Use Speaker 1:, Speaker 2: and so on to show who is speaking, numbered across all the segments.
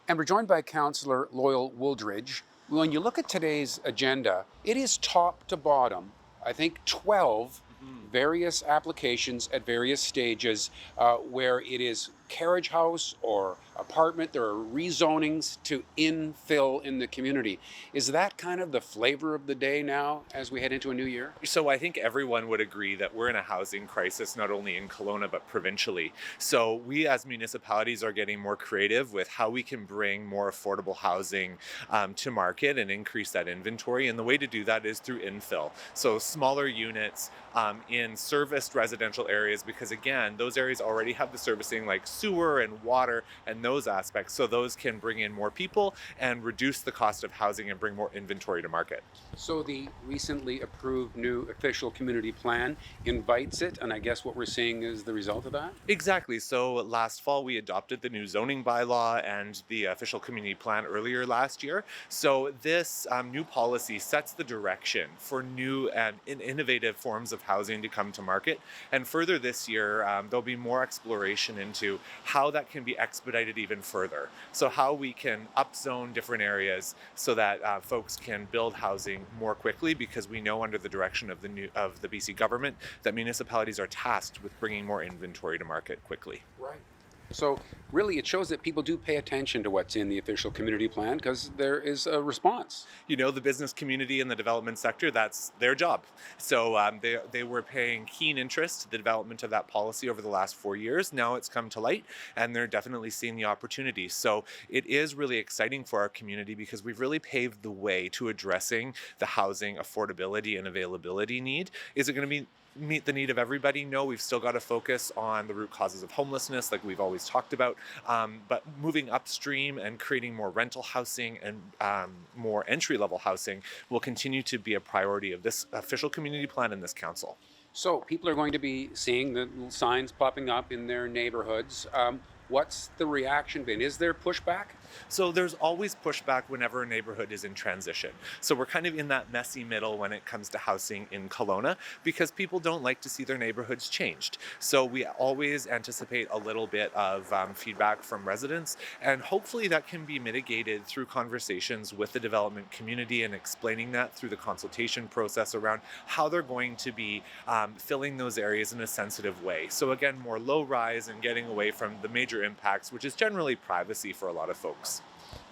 Speaker 1: And we're joined by Councillor Loyal Wooldridge. When you look at today's agenda, it is top to bottom, I think 12 various applications at various stages where it is carriage house or apartment. There are rezonings to infill in the community. Is that kind of the flavor of the day now as we head into a new year?
Speaker 2: So I think everyone would agree that we're in a housing crisis, not only in Kelowna, but provincially. So we as municipalities are getting more creative with how we can bring more affordable housing to market and increase that inventory. And the way to do that is through infill. So smaller units in serviced residential areas, because again, those areas already have the servicing like sewer and water and those aspects. So those can bring in more people and reduce the cost of housing and bring more inventory to market.
Speaker 1: So the recently approved new official community plan invites it, and I guess what we're seeing is the result of that?
Speaker 2: Exactly. So last fall, we adopted the new zoning bylaw and the official community plan earlier last year. So this new policy sets the direction for new and innovative forms of housing to come to market. And further this year, there'll be more exploration into how that can be expedited even further. So how we can upzone different areas so that folks can build housing more quickly, because we know under the direction of the BC government that municipalities are tasked with bringing more inventory to market quickly.
Speaker 1: Right. So really, it shows that people do pay attention to what's in the official community plan because there is a response.
Speaker 2: You know, the business community and the development sector, that's their job. So they were paying keen interest to the development of that policy over the last 4 years. Now it's come to light, and they're definitely seeing the opportunity. So it is really exciting for our community because we've really paved the way to addressing the housing affordability and availability need. Is it going to meet the need of everybody? No, we've still got to focus on the root causes of homelessness like we've always talked about, but moving upstream and creating more rental housing and more entry-level housing will continue to be a priority of this official community plan in this council.
Speaker 1: So people are going to be seeing the little signs popping up in their neighborhoods. What's the reaction been? Is there pushback?
Speaker 2: So there's always pushback whenever a neighborhood is in transition. So we're kind of in that messy middle when it comes to housing in Kelowna, because people don't like to see their neighborhoods changed. So we always anticipate a little bit of feedback from residents, and hopefully that can be mitigated through conversations with the development community and explaining that through the consultation process around how they're going to be filling those areas in a sensitive way. So again, more low rise and getting away from the major impacts, which is generally privacy for a lot of folks.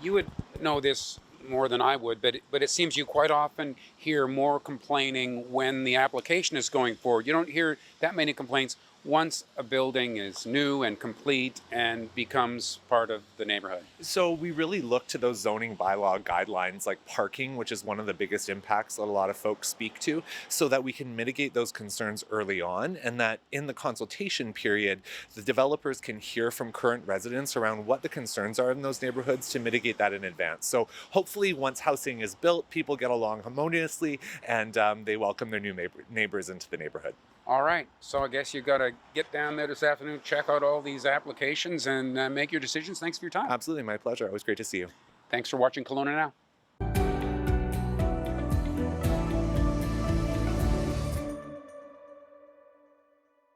Speaker 1: You would know this more than I would, but it seems you quite often hear more complaining when the application is going forward. You don't hear that many complaints once a building is new and complete and becomes part of the neighborhood.
Speaker 2: So we really look to those zoning bylaw guidelines like parking, which is one of the biggest impacts that a lot of folks speak to, so that we can mitigate those concerns early on, and that in the consultation period, the developers can hear from current residents around what the concerns are in those neighborhoods to mitigate that in advance. So hopefully once housing is built, people get along harmoniously and they welcome their new neighbors into the neighborhood.
Speaker 1: All right, so I guess you've got to get down there this afternoon, check out all these applications and make your decisions. Thanks for your time.
Speaker 2: Absolutely, my pleasure. Always great to see you.
Speaker 1: Thanks for watching Kelowna Now.